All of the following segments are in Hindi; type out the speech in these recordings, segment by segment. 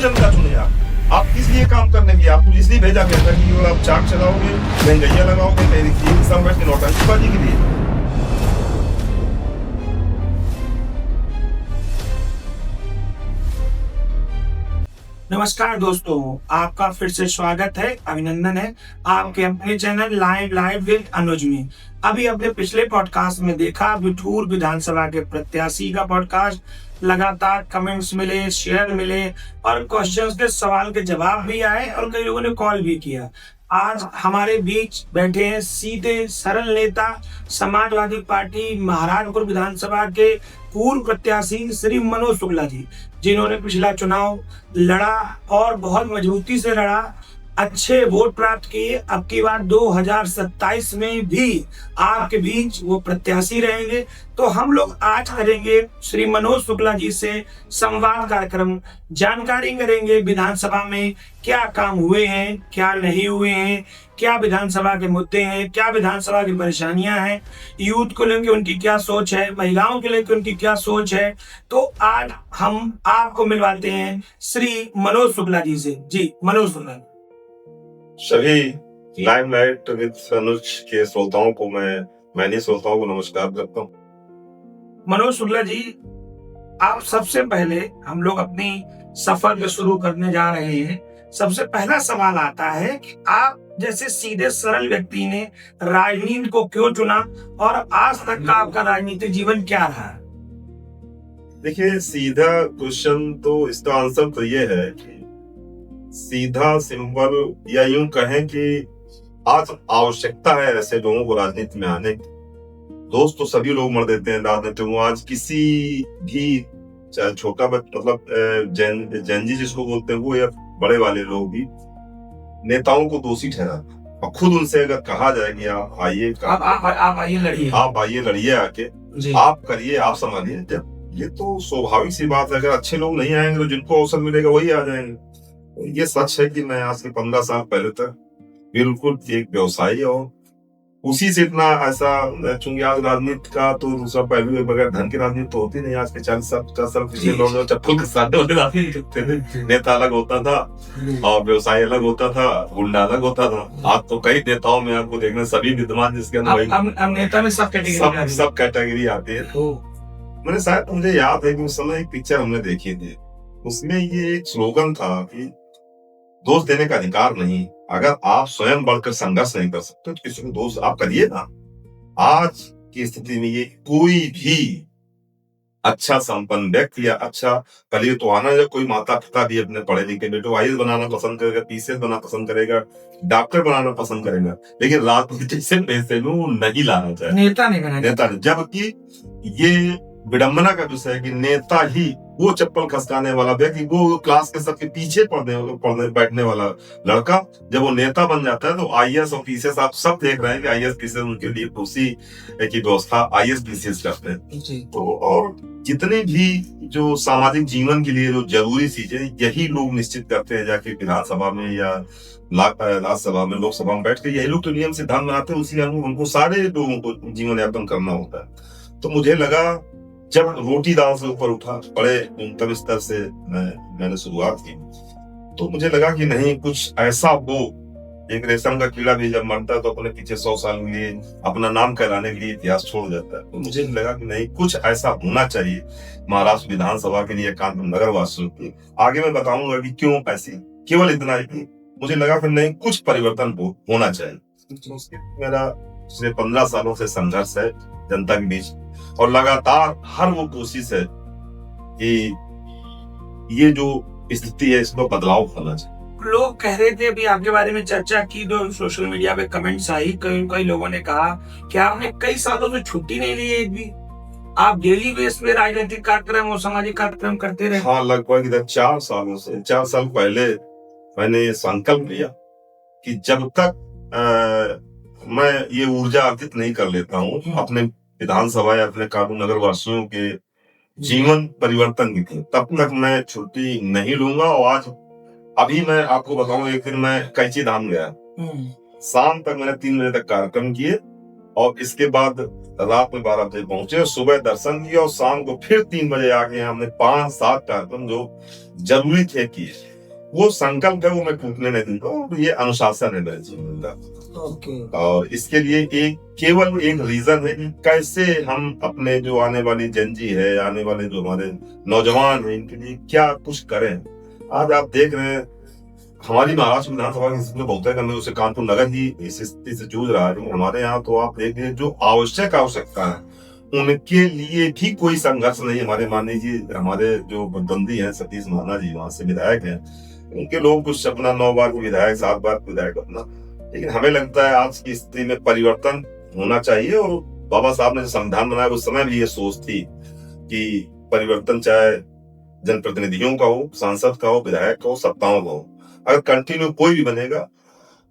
जनता चुने आप किस लिए काम करने के लिए? आपको इसलिए भेजा गया था कि आप चाक चलाओगे, महंगाइयां लगाओगे, नौटंकीबाजी के लिए। नमस्कार दोस्तों, आपका फिर से स्वागत है, अभिनंदन है आपके अपने चैनल लाइव विद अनुज में। अभी अपने पिछले पॉडकास्ट में देखा बिठूर विधानसभा के प्रत्याशी का पॉडकास्ट, लगातार कमेंट्स मिले, शेयर मिले और क्वेश्चंस के सवाल के जवाब भी आए और कई लोगों ने कॉल भी किया। आज हमारे बीच बैठे हैं सीधे सरल नेता, समाजवादी पार्टी महाराजपुर विधानसभा के पूर्व प्रत्याशी श्री मनोज शुक्ला जी, जिन्होंने पिछला चुनाव लड़ा और बहुत मजबूती से लड़ा, अच्छे वोट प्राप्त किए। अब की बार 2027 में भी आपके बीच वो प्रत्याशी रहेंगे। तो हम लोग आज करेंगे श्री मनोज शुक्ला जी से संवाद कार्यक्रम, जानकारी करेंगे विधानसभा में क्या काम हुए हैं, क्या नहीं हुए हैं, क्या विधानसभा के मुद्दे हैं, क्या विधानसभा की परेशानियां हैं, यूथ को लेकर उनकी क्या सोच है, महिलाओं को लेकर उनकी क्या सोच है। तो आज हम आपको मिलवाते हैं श्री मनोज शुक्ला जी से। जी मनोज शुक्ला। सभी लाइमलाइट विद अनुज के श्रोताओं को मैंने श्रोताओं को नमस्कार करता हूँ। मनोज शुक्ला जी, आप सबसे पहले, हम लोग अपनी सफर को शुरू करने जा रहे हैं, सबसे पहला सवाल आता है कि आप जैसे सीधे सरल व्यक्ति ने राजनीति को क्यों चुना और आज तक का आपका राजनीतिक जीवन क्या रहा? देखिए, सीधा क्वेश्चन तो इसका आंसर तो ये है कि सीधा सिंपल, या यूं कहें कि आज आवश्यकता है ऐसे लोगों को राजनीति में आने की। दोस्त तो सभी लोग मर देते हैं राजनीति में। आज किसी भी चाहे छोटा मतलब जैनजी जिसको बोलते हैं वो, या बड़े वाले लोग भी नेताओं को दोषी ठहराते। और खुद उनसे अगर कहा जाए कि आप आइए, आप आइए लड़िए आके, आप करिए, आप संभालिए, ये तो स्वाभाविक सी बात है। अगर अच्छे लोग नहीं आएंगे तो जिनको अवसर मिलेगा वही आ जाएंगे। ये सच है कि मैं आज से 15 साल पहले तक बिल्कुल एक व्यवसायी, और उसी से इतना ऐसा, चूंकि आज राजनीति का तो दूसरा पहलू है, बगैर धन की राजनीति तो होती नहीं। आज के 40 साल 50 साल पिछले लोग चप्पल के साथ राजनीति करते थे। नेता अलग होता था और व्यवसाय अलग होता था, गुंडा अलग होता था। आज तो कई नेताओं में आपको देखना सभी विद्यमान, जिसके अंदर नेता में सब कैटेगरी आती है। मैंने शायद, मुझे याद है कि उस समय एक पिक्चर हमने देखी थी, उसमें ये एक स्लोगन था कि दोष देने का अधिकार नहीं, अगर आप स्वयं बढ़कर संघर्ष नहीं कर सकते तो किसी को दोष आप करिए ना। आज की स्थिति में ये कोई भी अच्छा संपन्न व्यक्ति या अच्छा, कल तो आना जब कोई माता पिता भी अपने पढ़े लिखे बेटो आईएएस बनाना पसंद करेगा, पीसीएस बनाना पसंद करेगा, डॉक्टर बनाना पसंद करेगा, लेकिन राजनीति से पैसे में नहीं लाना चाहिए, नेता नहीं। जबकि ये विडंबना का विषय है कि नेता ही वो चप्पल खसकाने वाला व्यक्ति, वो क्लास के सबके पीछे पढ़ने बैठने वाला लड़का, जब वो नेता बन जाता है तो आईएएस और पीसीएस, आप सब देख रहे हैं कि आईएएस पीसीएस उनके लिए कुर्सी की व्यवस्था आईएएस पीसीएस करते हैं। तो और जितने भी जो सामाजिक जीवन के लिए जो जरूरी चीजें, यही लोग निश्चित करते हैं जाके विधानसभा में या राज्यसभा में, लोकसभा में बैठ के यही लोग तो नियम सिद्धांत बनाते हैं। उसी उनको सारे लोगों को जीवन यापन करना होता है। तो मुझे लगा, जब रोटी दाल से ऊपर उठा, बड़े न्यूनतम स्तर से मैंने शुरुआत की, तो मुझे लगा कि नहीं, कुछ ऐसा हो। एक रेशम का कीड़ा भी जब मरता है तो अपने पीछे 100 साल के लिए अपना नाम कहलाने के लिए इतिहास छोड़ जाता है। तो मुझे लगा कि नहीं, कुछ ऐसा होना चाहिए महाराष्ट्र विधानसभा के लिए, कानपुर नगर वासियों के। आगे मैं बताऊंगा कि क्यों ऐसी, केवल इतना है कि मुझे लगा कि नहीं, कुछ परिवर्तन होना चाहिए। मेरा पिछले 15 सालों से संघर्ष है जनता के बीच, और लगातार हर वो कोशिश है कि ये जो स्थिति है इसमें बदलाव होना चाहिए। लोग कह रहे थे, अभी आपके बारे में चर्चा की तो सोशल मीडिया पे कमेंट्स आई, कई लोगों ने कहा कि आपने कई सालों से छुट्टी नहीं ली एक भी, आप डेली बेस पे राजनीतिक कार्यक्रम और सामाजिक कार्यक्रम करते रहे। हाँ, लगभग इधर 4 सालों से, 4 साल पहले मैंने ये संकल्प लिया कि जब तक मैं ये ऊर्जा अर्जित नहीं कर लेता हूँ अपने विधानसभा या अपने कानून नगर वासियों के जीवन परिवर्तन की थी, तब तक मैं छुट्टी नहीं लूंगा। और आज अभी मैं आपको बताऊं, एक दिन मैं कैंची धाम गया, शाम तक मैंने 3 बजे तक कार्यक्रम किए, और इसके बाद रात में 12 बजे पहुंचे, सुबह दर्शन किया, और शाम को फिर 3 बजे आके हमने 5-7 कार्यक्रम जो जरूरी थे किए। वो संकल्प है, वो मैं टूटने नहीं दूंगा। और ये अनुशासन है मेरे जीवन का। ओके। और इसके लिए केवल एक रीजन है कि कैसे हम अपने जो आने वाली जनजी है, आने वाले जो हमारे नौजवान हैं, इनके लिए क्या कुछ करें। आज आप देख रहे हैं हमारी महाराष्ट्र विधानसभा की स्थिति बहुत है, करने उसे कानपुर नगर ही इस स्थिति से जूझ रहा है। हमारे यहाँ तो आप देखिए जो आवश्यकता है उनके लिए भी कोई संघर्ष नहीं। हमारे मान लीजिए हमारे जो प्रतिद्वंदी हैं सतीश महाना जी, वहां से विधायक हैं, उनके लोग कुछ अपना 9 बार के विधायक, 7 बार के विधायक अपना। लेकिन हमें लगता है आज की स्थिति में परिवर्तन होना चाहिए। और बाबा साहब ने जो संविधान बनाया उस समय भी ये सोच थी कि परिवर्तन चाहे जनप्रतिनिधियों का हो, सांसद का हो, विधायक का हो, सत्ताओं का हो, अगर कंटिन्यू कोई भी बनेगा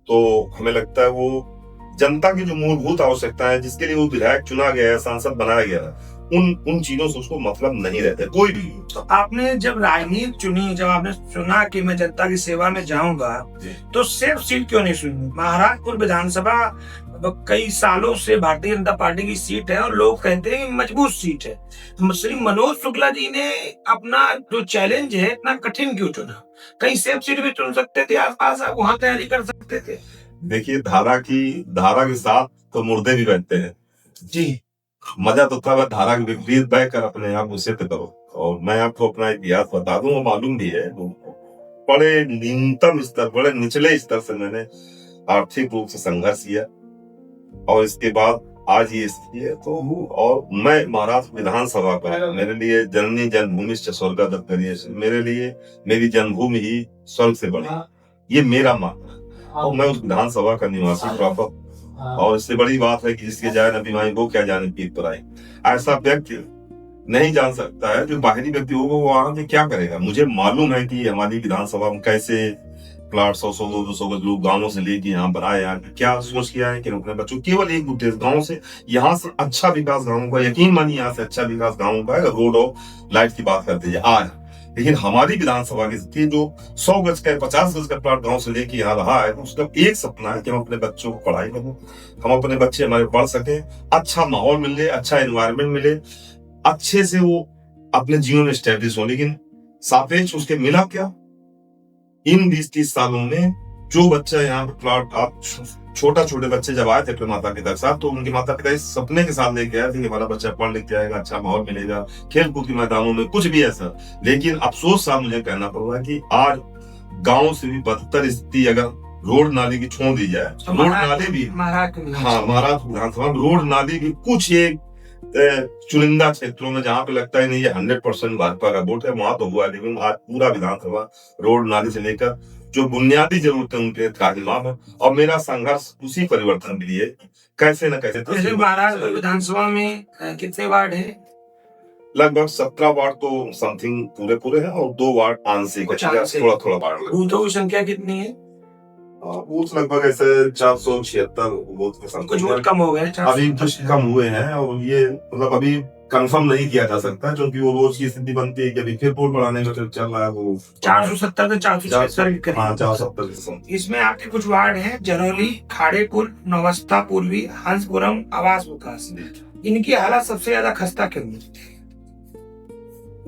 तो हमें लगता है वो जनता की जो मूलभूत आवश्यकता है, जिसके लिए वो विधायक चुना गया है, सांसद बनाया गया है, उन चीजों से उसको मतलब नहीं रहता कोई भी। तो आपने जब राजनीति चुनी, जब आपने चुना कि मैं जनता की सेवा में जाऊंगा, तो सिर्फ सीट क्यों नहीं चुनी? महाराजपुर विधानसभा कई सालों से भारतीय जनता पार्टी की सीट है और लोग कहते हैं मजबूत सीट है। श्री मनोज शुक्ला जी ने अपना जो चैलेंज है इतना कठिन क्यों चुना? कहीं सेफ सीट भी चुन सकते थे, आसपास आप वहां तैयारी कर सकते थे। देखिए धारा के साथ तो मुर्दे भी बैठते हैं जी। मजा तो तब है धारा के विपरीत बहकर अपने आप को सिद्ध करो। और मैं आपको अपना इतिहास बता दूं, वो मालूम भी है, बड़े न्यूनतम स्तर, बड़े निचले स्तर से मैंने आर्थिक रूप से संघर्ष किया और इसके बाद आज ये स्थिति है। तो और मैं महाराष्ट्र विधानसभा का, मेरे लिए जननी जन्मभूमि स्वर्ग मेरे लिए मेरी जन्मभूमि ही स्वर्ग से बड़ी, ये मेरा मानना है। और मैं उस विधानसभा का निवासी प्रॉपर, और इससे बड़ी बात है कि जिसके जाए न बीमारी वो क्या जाने पीठ पर आई। ऐसा व्यक्ति नहीं जान सकता है, जो बाहरी व्यक्ति होगा वो आगे क्या करेगा। मुझे मालूम है कि हमारी विधानसभा में कैसे प्लाट 100-100, 200 गज लोग गांवों से लेके यहाँ बनाए, यहाँ क्या सोच किया है कि अपने बच्चों केवल एक उद्देश्य, गाँव से यहाँ से अच्छा विकास गाँव का, यकीन मानिए यहाँ से अच्छा विकास गाँव का है। रोड और लाइट की बात करते हैं आज, लेकिन हमारी विधानसभा की स्थिति जो 100 गज का 50 गज का प्लाट गांव से लेके यहाँ रहा है, उसका एक सपना है कि हम अपने बच्चों को पढ़ाई करें, हम अपने बच्चे हमारे पढ़ सके, अच्छा माहौल मिले, अच्छा एनवायरनमेंट मिले, अच्छे से वो अपने जीवन में स्टैब्लिश हो। लेकिन सापेक्ष उसके मिला क्या? इन 20-30 सालों में जो बच्चा यहाँ पे प्लाट, आप छोटे बच्चे जब आए थे अपने माता पिता के साथ, तो उनके माता पिता इस सपने के साथ लेके आए थे कि हमारा बच्चा पढ़ लिख जाएगा, अच्छा माहौल मिलेगा, खेल कूद के मैदानों में कुछ भी ऐसा। लेकिन अफसोस साहब मुझे कहना पड़ रहा है कि आज गांव से भी बदतर स्थिति, अगर रोड नाली की छोड़ दी जाए, तो रोड नाली भी, हाँ महाराष्ट्र विधानसभा में रोड नाली भी कुछ एक चुनिंदा क्षेत्रों में जहाँ पे लगता है नहीं ये 100% भाजपा का वोट है, वहां तो हुआ। लेकिन आज पूरा विधानसभा रोड नाली से लेकर जो बुनियादी जरूरतें उनके कार्यक्रम है, और मेरा संघर्ष उसी परिवर्तन के लिए कैसे न कैसे। महाराष्ट्र विधानसभा में कितने वार्ड है? लगभग 17 वार्ड तो समथिंग पूरे हैं और 2 वार्ड आंशिक है, थोड़ा वार्ड। बूथों की संख्या कितनी है? बूथ लगभग ऐसे 476 बूथ, कुछ वोट कम हो गए, अभी कुछ कम हुए हैं। और ये मतलब अभी कंफर्म नहीं किया जा सकता, क्योंकि वो रोज की स्थिति बनती है कि अभी फिर वोट बढ़ाने का चल रहा है। वो 470 से 476 हाँ 470। इसमें आपके कुछ वार्ड हैं, जरौली, खाड़ेपुर, नवस्था पूर्वी, हंसपुरम, आवास विकास। इनकी हालत सबसे ज्यादा खस्ता क्यों है?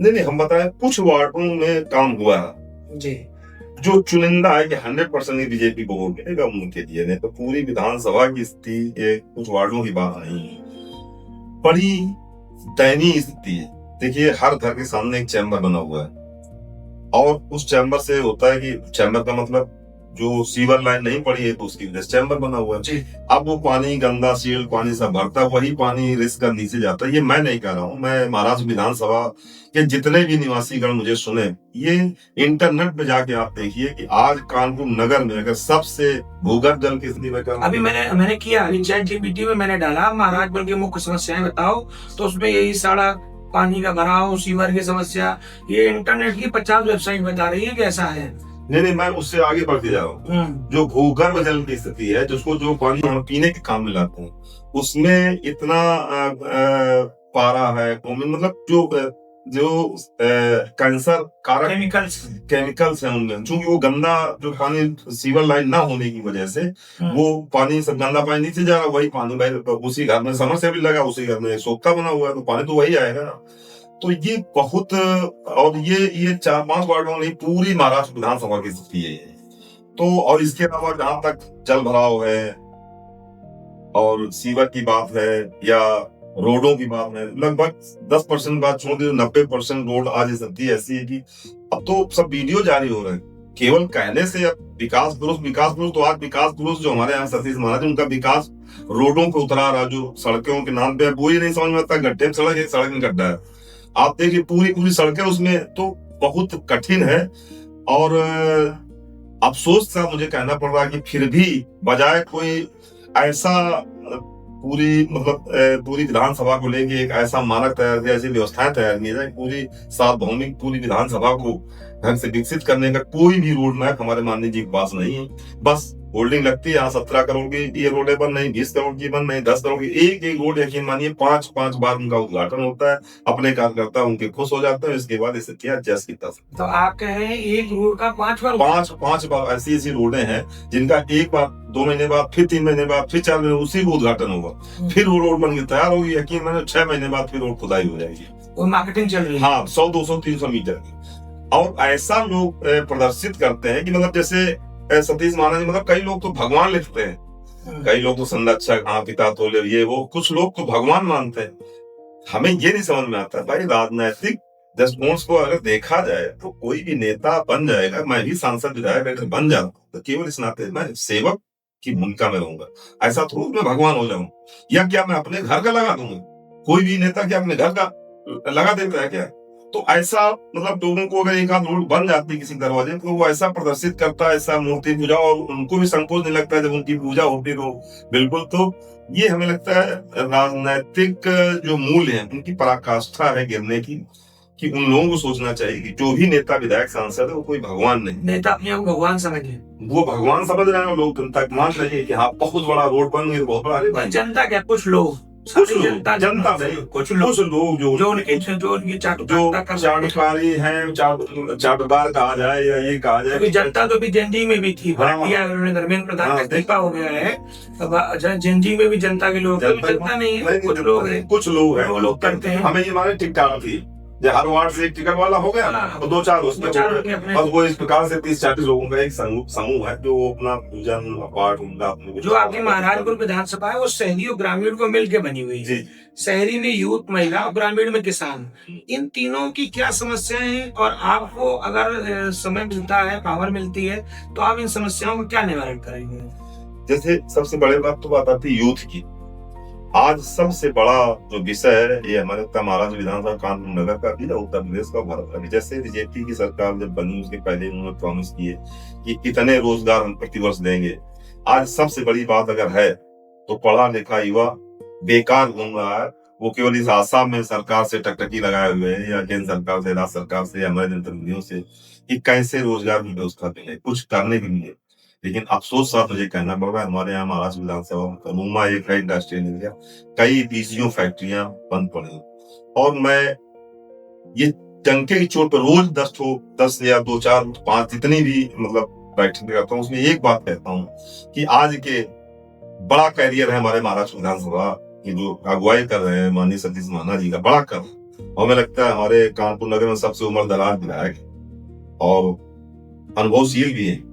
नहीं, हम बताएं कुछ वार्डों में काम हुआ है जी, जो चुनिंदा है कि 100% बीजेपी को वोट मिलेगा उनके लिए, नहीं तो पूरी विधानसभा की स्थिति कुछ वार्डों की बात नहीं है। बड़ी दयनीय स्थिति है। देखिए हर घर के सामने एक चैम्बर बना हुआ है, और उस चैम्बर से होता है कि चैम्बर का मतलब जो सीवर लाइन नहीं पड़ी है तो उसकी वजह से चैम्बर बना हुआ है। अब वो पानी गंदा सील पानी सब भरता है, वही पानी रिस्क का नीचे जाता है। ये मैं नहीं कह रहा हूँ, मैं महाराष्ट्र विधानसभा के जितने भी निवासी गण मुझे सुने, ये इंटरनेट पे जाके आप देखिए कि आज कानपुर नगर में अगर सबसे भूगर्भ जल की स्थिति में अभी मैंने किया ChatGPT में मैंने डाला महाराजपुर की मुख्य समस्याएं बताओ, तो उसमें यही सड़क, पानी का भराव, सीवर की समस्या, ये इंटरनेट की 50 वेबसाइट बता रही है कि ऐसा है। नहीं, मैं उससे आगे बढ़ते जा रहा हूँ। जो भूगर्भ जल की स्थिति है, जिसको जो पानी हम पीने के काम में लाते हैं, उसमें इतना पारा है, मतलब जो कैंसर कारक केमिकल्स हैं उनमें, क्योंकि वो गंदा जो पानी सीवर लाइन ना होने की वजह से वो पानी सब गंदा पानी नीचे जा रहा है। वही पानी भाई उसी घर में समर से भी लगा, उसी घर में सोखता बना हुआ है, तो पानी तो वही आएगा ना। तो ये बहुत, और ये 4-5 वार्डों में पूरी महाराष्ट्र विधानसभा की स्थिति है। तो और इसके अलावा जहां तक जल भराव है और सीवर की बात है या रोडों की बात है, लगभग 10% बात छोड़ दीजिए, 90% रोड आज स्थिति ऐसी है कि अब तो सब वीडियो जारी हो रहे हैं। केवल कहने से अब विकास पुरुष तो आज विकास पुरुष जो हमारे यहाँ सतीश महाराज, उनका विकास रोडों पे उतरा रहा, जो सड़कों के नाम पे वो ही नहीं समझ में आता, गड्ढे में सड़क है, सड़क में गड्ढा है। आप देखिए पूरी सड़कें उसमें, तो बहुत कठिन है। और अफसोस सा मुझे कहना पड़ रहा है कि फिर भी बजाय कोई ऐसा पूरी विधानसभा को लेके एक ऐसा मानक तैयार किया, ऐसी व्यवस्थाएं तैयार की जाए, पूरी सार्वभौमिक पूरी विधानसभा को ढंग से विकसित करने का कोई भी रोड मैप हमारे माननीय जी के पास नहीं है। बस होल्डिंग लगती है, यहाँ 17 करोड़ की ये रोड बन नहीं, 20 करोड़ की बन नहीं, 10 करोड़ की, एक रोड यकीन मानिए 5 बार उनका उद्घाटन होता है, अपने कार्यकर्ता उनके खुश हो जाते हैं, इसके बाद इसे क्या जस्ट कितना। तो आप कह रहे हैं एक रोड का 5 बार ऐसी रोडें हैं जिनका एक बार 2 महीने बाद, फिर 3 महीने बाद, फिर 4 महीने उसी को उद्घाटन होगा, फिर वो रोड बन के तैयार होगी, यकीन मानिए 6 महीने बाद फिर रोड खुदाई हो जाएगी। वो मार्केटिंग चल रही है। हाँ, 100, 200, 300 मीटर की। और ऐसा लोग प्रदर्शित करते हैं कि मतलब जैसे सतीश महाराज, मतलब कई लोग तो भगवान लिखते हैं, कई लोग तो संरक्षक, हाँ पिता तो ये वो, कुछ लोग तो भगवान मानते हैं। हमें ये नहीं समझ में आता भाई, राजनीतिक दृष्टिकोण को अगर देखा जाए तो कोई भी नेता बन जाएगा, मैं भी सांसद विधायक बन जाता हूँ तो केवल इस नाते मैं सेवक की भूमिका में रहूंगा, ऐसा थोड़ा मैं भगवान हो जाऊं। या क्या मैं अपने घर का लगा दूंगा? कोई भी नेता क्या अपने घर का लगा देता है क्या? तो ऐसा मतलब लोगों को अगर एक आध रोड बन जाती है किसी दरवाजे तो वो ऐसा प्रदर्शित करता है, ऐसा मूर्ति पूजा, और उनको भी संकोच नहीं लगता है जब उनकी पूजा होती तो बिल्कुल। तो ये हमें लगता है राजनीतिक जो मूल्य है उनकी पराकाष्ठा है गिरने की, कि उन लोगों को सोचना चाहिए कि जो भी नेता विधायक सांसद है वो कोई भगवान नहीं, नेता अपने आप भगवान समझे, वो भगवान समझ रहे हैं। लोग तक मान रहे कि हाँ बहुत बड़ा रोड बन गया, बहुत बड़ा। जनता क्या, कुछ लोग, जनता नहीं, कुछ लोग जो उनकी चाटुकारी है, चाटुकार कहा जाए या ये कहा जाए। जनता तो भी जनजी में भी थी, धर्मेंद्र प्रधान का इस्तीफा हो गया है, अब जनजी में भी जनता के लोग, जनता नहीं है, कुछ लोग हैं, वो लोग करते हैं। हमें ये माने टिकट थी, हर वार्ड से एक टिकट वाला हो गया और 2-4 उसमें, और वो इस प्रकार से 30-40 लोगों का एक समूह है जो अपना पूजन पाठ उनका। जो आपकी महाराजपुर विधानसभा है वो शहरी और ग्रामीण को मिलकर बनी हुई है। शहरी में यूथ, महिला और ग्रामीण में किसान, इन तीनों की क्या समस्याएं हैं, और आपको अगर समय मिलता है, पावर मिलती है, तो आप इन समस्याओं का क्या निवारण करेंगे? जैसे सबसे बड़ी बात आती है यूथ की। आज सबसे बड़ा जो विषय है ये हमारे महाराज विधानसभा कानपुर नगर का भी, उत्तर प्रदेश का, भारत का भी। जैसे बीजेपी की सरकार जब बनी उसके पहले उन्होंने प्रॉमिस किए कि कितने रोजगार हम प्रतिवर्ष देंगे। आज सबसे बड़ी बात अगर है तो पढ़ा लिखा युवा बेकार घूम रहा है, वो केवल इस आशा में सरकार से टकटकी लगाए हुए हैं, या केंद्र सरकार से, राज्य सरकार से, या हमारे जनप्रतिनिधियों से, कि कैसे रोजगार की व्यवस्था मिले, कुछ करने के लिए। लेकिन अफसोस साथ मुझे कहना पड़ रहा है, हमारे यहाँ महाराष्ट्र विधानसभा में कनूमा एक है इंडस्ट्रियल एरिया, कई पीसीओ फैक्ट्रियां बंद पड़ी, और मैं ये टंके की चोट पर रोज 10 या 2, 4, 5 जितनी भी मतलब बैठक करता हूँ, उसमें एक बात कहता हूँ कि आज के बड़ा कैरियर है हमारे महाराष्ट्र विधानसभा की जो अगुवाई कर रहे हैं माननीय सतीश महाना जी का, बड़ा कर, और हमें लगता है हमारे कानपुर नगर में सबसे उम्रदराज विधायक और अनुभवशील भी है।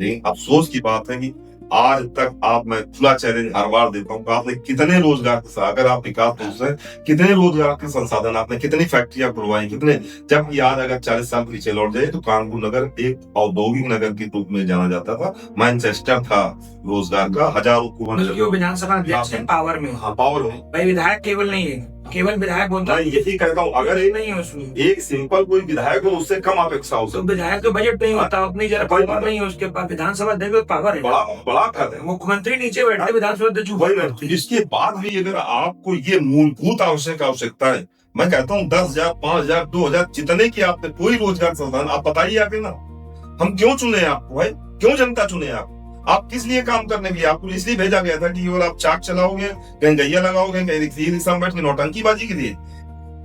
लेकिन अफसोस की बात है कि आज तक मैं खुला चैलेंज हर बार देता हूँ, आपने कितने रोजगार, अगर आप विकास पुरुष हैं, कितने रोजगार के संसाधन आपने, कितनी फैक्ट्रियां खुलवाई, कितने, जबकि आज अगर 40 साल पीछे लौट जाए तो कानपुर नगर एक औद्योगिक नगर के रूप में जाना जाता था, मैनचेस्टर था रोजगार का, हजारों विधानसभा अध्यक्ष पावर में, हाँ पावर में भाई, विधायक केवल नहीं है, केवल विधायक बोलता है, यही कहता हूँ, अगर नहीं है उसमें एक सिंपल कोई विधायक हो उससे कम अपेक्षा हो, तो विधायक तो बजट नहीं होता, उतनी जरा पावर नहीं है उसके पास, विधानसभा अध्यक्ष पावर है, बड़ा कर है, मुख्यमंत्री नीचे बैठते, विधानसभा अध्यक्ष ऊपर बैठते। इसके बाद भी अगर आपको ये मूलभूत आवश्यकता है, मैं कहता हूँ 10,000, 5,000, 2,000 जितने की आपने कोई रोजगार संसाधन, आप बताइए आगे ना, हम क्यों चुने आपको भाई, क्यों जनता चुने आप किस लिए काम करने के लिए? आपको इसलिए भेजा गया था कि केवल आप चाक चलाओगे, कहीं गैया लगाओगे, कहीं रिक्शा में बैठ के नौटंकीबाजी के लिए?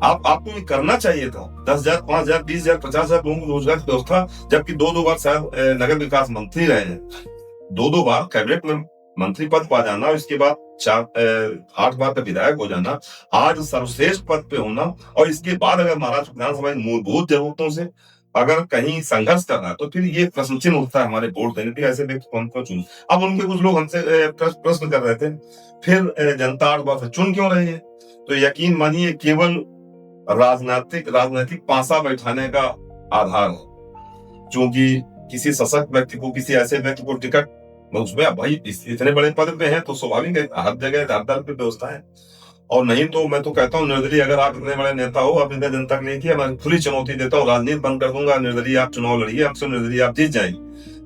आपको ये करना चाहिए था। 10,000, 5,000, 20,000, 50,000 लोगों को रोजगार की व्यवस्था, जबकि 2 बार शायद नगर विकास मंत्री रहे हैं, 2 बार कैबिनेट में मंत्री पद पा जाना और इसके बाद 8 बार का विधायक हो जाना, आज सर्वश्रेष्ठ पद पे होना, और इसके बाद अगर महाराष्ट्र विधानसभा की मूलभूत जरूरतों से अगर कहीं संघर्ष करना है, तो फिर ये प्रश्न चिन्ह उठता है हमारे वोट देने के, ऐसे व्यक्ति कौन को चुन। अब उनके कुछ लोग हमसे प्रश्न कर रहे थे, फिर जनता 8 बार से चुन क्यों रही है? तो यकीन मानिए केवल राजनीतिक पासा बैठाने का आधार है, क्योंकि किसी सशक्त व्यक्ति को, किसी ऐसे व्यक्ति को टिकट, उसमें भाई इतने बड़े पद पे हैं तो स्वाभाविक है हर जगह हर दल पे व्यवस्था है। और नहीं तो मैं तो कहता हूँ निर्दलीय, अगर आप इतने बड़े नेता हो, आप इतने जनता के लिए किया, मैं खुली चुनौती देता हूँ, राजनीति बंद कर दूंगा, निर्दलीय आप चुनाव लड़िए, हमसे निर्दलीय आप जीत जाएंगे।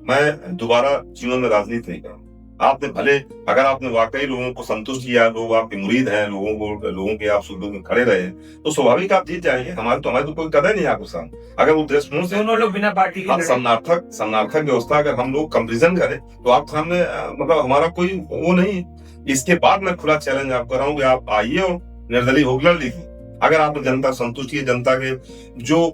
मैं दोबारा जीवन में राजनीति नहीं करूँ। आपने भले, अगर आपने वाकई लोगों को संतुष्ट किया, लोग आपके मुरीद हैं, लोगों के आप सुख में खड़े रहे, तो स्वाभाविक आप जीत जाएंगे। हमारे तो कोई कदर नहीं आपके साथ। अगर वो दृष्टिकोण से दोनों लोग बिना पार्टी के समनार्थक व्यवस्था अगर हम लोग कंपेरिजन करें, तो आप सामने मतलब हमारा कोई वो नहीं। इसके बाद मैं खुला चैलेंज आपको कर रहा हूँ कि आप आइए और निर्दलीय होकर लिखिए। अगर आपने जनता संतुष्ट की, जनता के जो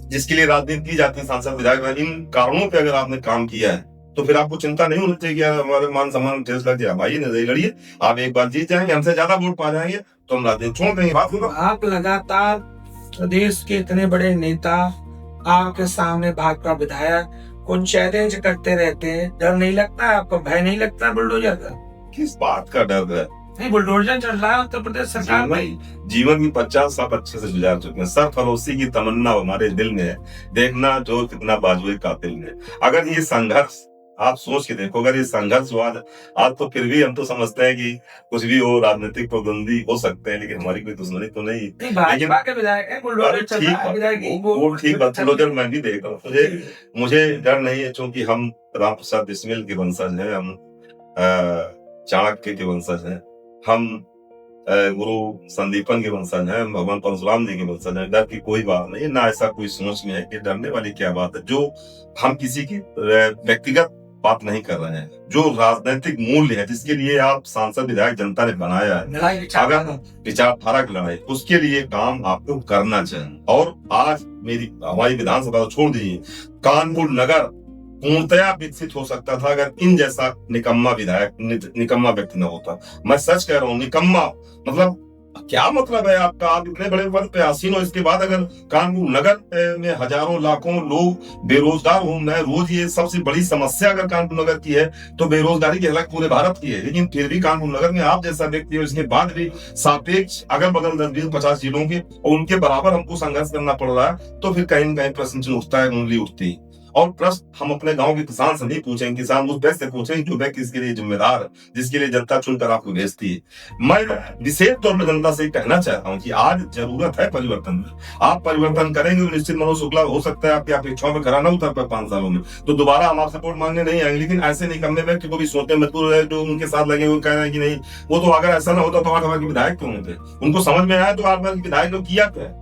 जिसके लिए राजनीति की जाती है, सांसद विधायक, इन कारणों पे अगर आपने काम किया है, तो फिर आपको चिंता नहीं होनी चाहिए कि हमारे मान सम्मान ठेस लग जाए। भाई निर्दलीय लड़िए, आप एक बार जीत जाएंगे, हमसे ज्यादा वोट पा जाएंगे तो हम राजनीति छोड़ देंगे। बात सुनो, आप लगातार प्रदेश के इतने बड़े नेता, आपके सामने भाजपा विधायक को चैलेंज करते रहते हैं, डर नहीं लगता है आपको? भय नहीं लगता बुलडोजर का? किस बात का डर है? नहीं, बुलडोजर चल रहा है उत्तर प्रदेश सरकार में। जीवन की 50 साल अच्छे से गुजार चुके हैं। सरफरोशी की तमन्ना हमारे दिल में है, देखना जो कितना बाजुए कातिल में। अगर ये संघर्ष आप सोच के देखो, अगर ये संघर्ष हुआ आज, तो फिर भी हम तो समझते हैं कि कुछ भी हो, राजनीतिक प्रतिद्वंदी हो सकते हैं, लेकिन हमारी कोई दुश्मनी तो नहीं। भाजपा के विधायक है, बुलडोजर चल रहा है, ठीक बात, बुलडोजर मैं भी देख रहा हूँ, मुझे डर नहीं है, क्योंकि हम राम प्रसाद बिस्मिल के वंशज हैं, हम चाणक्य के वंशज हैं, हम गुरु संदीपन के वंशज हैं, भगवान परशुराम जी के वंशज हैं। डर की कोई बात नहीं, ना ऐसा कोई सोच में है कि डरने वाली क्या बात है। जो हम किसी की व्यक्तिगत बात नहीं कर रहे हैं, जो राजनीतिक मूल्य है जिसके लिए आप सांसद विधायक जनता ने बनाया है, अगर विचारधारा की लड़ाई, उसके लिए काम आपको करना चाहिए। और आज हमारी विधानसभा को छोड़ दीजिए, कानपुर नगर पूर्णतया विकसित हो सकता था अगर इन जैसा निकम्मा व्यक्ति न होता। मैं सच कह रहा हूँ, निकम्मा मतलब क्या मतलब है आपका? आप इतने बड़े पद पे आसीन हो, इसके बाद अगर कानपुर नगर में हजारों लाखों लोग बेरोजगार घूम रहे हैं रोज, ये सबसे बड़ी समस्या अगर कानपुर नगर की है तो बेरोजगारी की हालत पूरे भारत की है, लेकिन फिर भी कानपुर नगर में आप जैसा व्यक्ति हो, इसके बाद भी सापेक्ष अगल बगल 10-20-50 जिलों के और उनके बराबर हमको संघर्ष करना पड़ रहा है, तो फिर कहीं न कहीं प्रश्न चिन्ह उठता है, उंगली उठती है। और प्रश्न हम अपने गांव के किसान से नहीं पूछेंगे, किसान उस व्यक्ति से पूछेंगे जो व्यक्ति इसके लिए जिम्मेदार है, जिसके लिए जनता चुनकर आपको भेजती है। मैं विशेष तौर पर जनता से कहना चाहता हूं कि आज जरूरत है परिवर्तन में। आप परिवर्तन करेंगे तो निश्चित मनोज शुक्ला हो सकता है आपकी अपेक्षाओं में खरा न उतर पाए 5 सालों में, तो दोबारा हम आपसे वोट मांगने नहीं आएंगे। लेकिन ऐसे निकम्मे व्यक्ति को भी सोचने मजबूर है, जो उनके साथ लगे हुए कह रहे हैं कि नहीं, वो तो अगर ऐसा ना होता तो 8 बार के विधायक क्यों होते? उनको समझ में आया तो 8 बार के विधायक लोग किया क्या?